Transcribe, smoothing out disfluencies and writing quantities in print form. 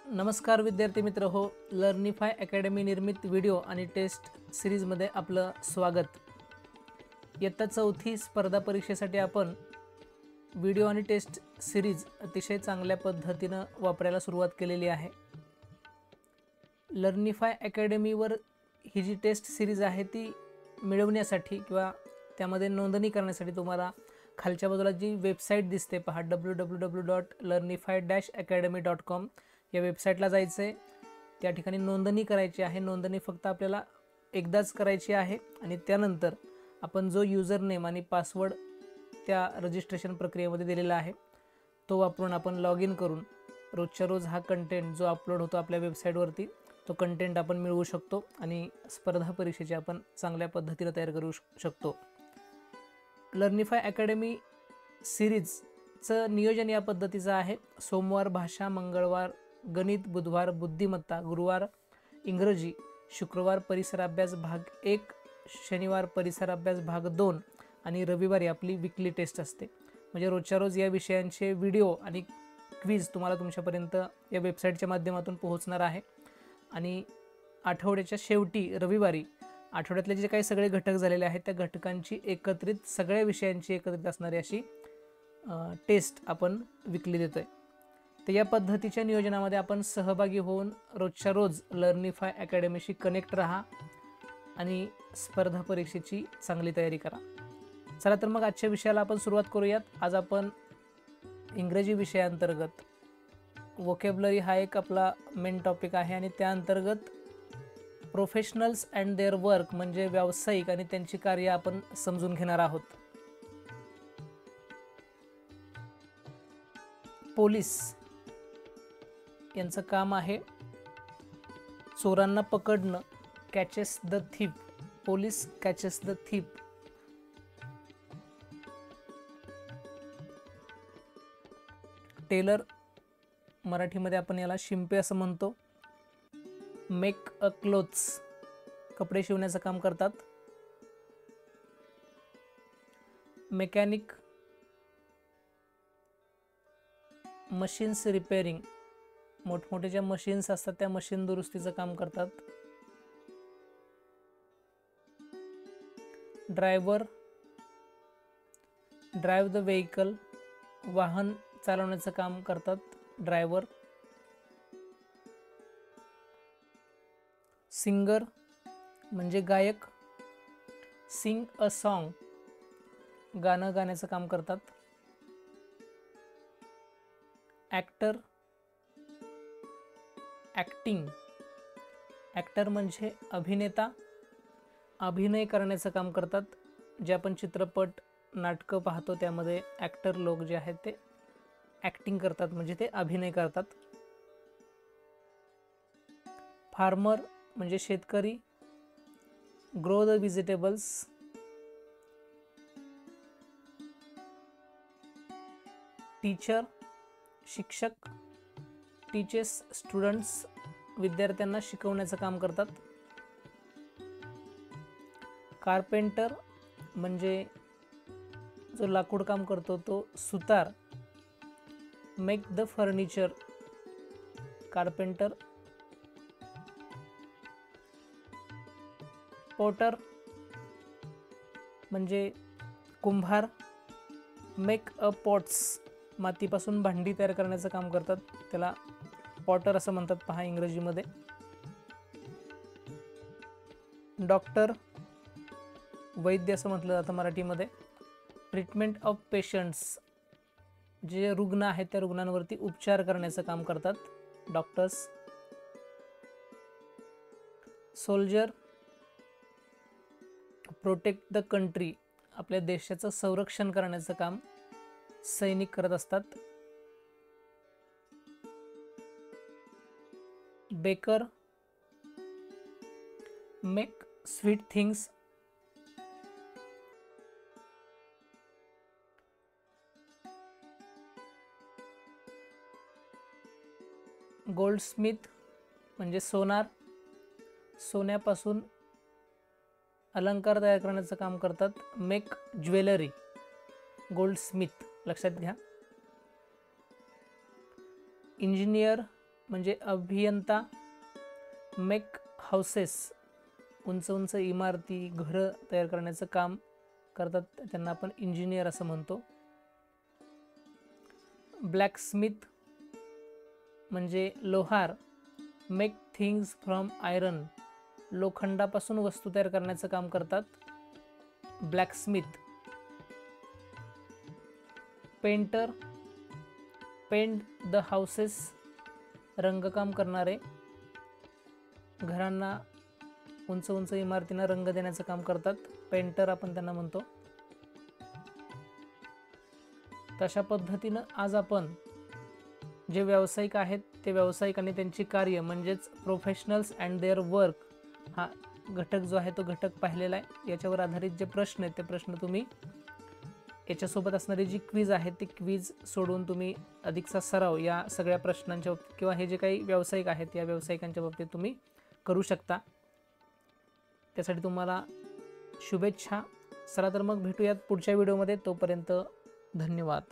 नमस्कार विद्यार्थी मित्र हो, लर्निफाय अकॅडमी निर्मित व्हिडिओ आणि टेस्ट सिरीजमध्ये आपलं स्वागत। इयत्ता 4थी स्पर्धा परीक्षेसाठी आपण व्हिडिओ आणि टेस्ट सिरीज अतिशय चांगल्या पद्धतीने वापरायला सुरुवात केलेली आहे। लर्निफाय अकॅडमीवर ही जी टेस्ट सिरीज आहे ती मिळवण्यासाठी किंवा त्यामध्ये नोंदणी करण्यासाठी तुम्हाला खालच्या बाजूला जी वेबसाईट दिसते पहा www.learnify-academy.com या वेबसाईटला जायचं आहे। त्या ठिकाणी नोंदणी करायची आहे। नोंदणी फक्त आपल्याला एकदाच करायची आहे आणि त्यानंतर आपण जो यूजर नेम आणि पासवर्ड त्या रजिस्ट्रेशन प्रक्रियेमध्ये दिलेला आहे तो वापरून आपण लॉग इन करून रोजच्या रोज हा कंटेंट जो अपलोड होतो आपल्या वेबसाईटवरती तो कंटेंट आपण मिळवू शकतो आणि स्पर्धा परीक्षेची आपण चांगल्या पद्धतीने तयार करू शकतो। लर्निफाय अकॅडमी सिरीजचं नियोजन या पद्धतीचं आहे। सोमवार भाषा, मंगळवार गणित, बुधवार बुद्धिमत्ता, गुरुवार इंग्रजी, शुक्रवार परिसर अभ्यास भाग 1, शनिवार परिसर अभ्यास भाग 2 आणि रविवारी आपली वीकली टेस्ट असते। म्हणजे रोजच्या रोज या विषयांचे व्हिडिओ आणि क्विज तुम्हाला तुमच्यापर्यंत या वेबसाईटच्या माध्यमातून पोहोचणार आहे। आणि आठवड्याच्या शेवटी रविवारी आठवड्यातले जे काही सगळे घटक झालेले आहेत त्या घटकांची एकत्रित सगळ्या विषयांची एकत्रित असणारी अशी टेस्ट आपण वीकली देतोय। तर या पद्धतीच्या नियोजनामध्ये आपण सहभागी होऊन रोजच्या रोज लर्निफाय अकॅडमीशी कनेक्ट राहा आणि स्पर्धा परीक्षेची चांगली तयारी करा। चला तर मग आजच्या विषयाला आपण सुरुवात करूयात। आज आपण इंग्रजी विषयाअंतर्गत वोकॅब्युलरी हा एक आपला मेन टॉपिक आहे आणि त्या अंतर्गत प्रोफेशनल्स अँड देअर वर्क म्हणजे व्यावसायिक आणि त्यांची कार्य आपण समजून घेणार आहोत। पोलीस यांचं काम आहे चोरांना पकडणं, catches the thief, police catches the thief. Tailor मराठीमध्ये आपण याला शिंपे असं म्हणतो। मेक अ क्लोथ्स कपडे शिवण्याचं काम करतात। मेकॅनिक मशीन्स रिपेअरिंग मोठमोठे ज्या मशीन्स असतात त्या मशीन दुरुस्तीचं काम करतात। ड्रायव्हर ड्राईव्ह द व्हेइकल वाहन चालवण्याचं काम करतात ड्रायव्हर। सिंगर म्हणजे गायक, सिंग अ सॉन्ग गाणं गाण्याचं काम करतात। ॲक्टर ॲक्टिंग ॲक्टर म्हणजे अभिनेता, अभिनय करण्याचं काम करतात। जे आपण चित्रपट नाटकं पाहतो त्यामध्ये ॲक्टर लोक जे आहेत ते ॲक्टिंग करतात म्हणजे ते अभिनय करतात। फार्मर म्हणजे शेतकरी, ग्रो द व्हेजिटेबल्स। टीचर शिक्षक, टीचेस स्टुडंट्स विद्यार्थ्यांना शिकवण्याचं काम करतात। कारपेंटर म्हणजे जो लाकूड काम करतो तो सुतार, मेक द फर्निचर कारपेंटर। पोटर म्हणजे कुंभार, मेक अ पॉट्स मातीपासून भांडी तयार करण्याचं काम करतात त्याला पॉटर असं म्हणतात पहा इंग्रजीमध्ये। डॉक्टर वैद्य असं म्हटलं जातं मराठीमध्ये। ट्रीटमेंट ऑफ पेशंट्स जे रुग्ण आहेत त्या रुग्णांवरती उपचार करण्याचं काम करतात doctors. Soldier protect the country आपल्या देशाचं संरक्षण करण्याचं काम सैनिक करत असतात। Baker make sweet things. Goldsmith म्हणजे सोनार, सोन्यापासून अलंकार तयार करण्याचं काम करतात। मेक ज्वेलरी गोल्डस्मिथ लक्षात घ्या। इंजिनियर म्हणजे अभियंता. मेक हाऊसेस, उंच उंच इमारती घरं तयार करण्याचं काम करतात, त्यांना आपण इंजिनियर असं म्हणतो. ब्लॅकस्मिथ म्हणजे लोहार. मेक थिंग्स फ्रॉम आयरन, लोखंडापासून वस्तू तयार करण्याचं काम करतात blacksmith. Painter. Paint the houses, रंगकाम करणारे, घरांना उंच उंच इमारतींना रंग देण्याचं काम करतात, पेंटर आपण त्यांना म्हणतो. तशा पद्धतीनं आज आपण जे व्यावसायिक आहेत ते व्यावसायिक आणि त्यांची कार्य म्हणजेच प्रोफेशनल्स अँड देअर वर्क हा घटक जो आहे तो घटक पाहिलेला आहे. याच्यावर आधारित जे प्रश्न आहेत ते प्रश्न तुम्ही याच्यासोबत असणारी जी क्विज आहे ती क्विज सोडून तुम्ही अधिकचा सराव या सगळ्या प्रश्नांच्या बाबतीत किंवा हे जे काही व्यावसायिक आहेत या व्यावसायिकांच्या बाबतीत तुम्ही करू शकता. त्यासाठी तुम्हाला शुभेच्छा. चला तर मग भेटूयात पुढच्या व्हिडिओमध्ये. तोपर्यंत धन्यवाद.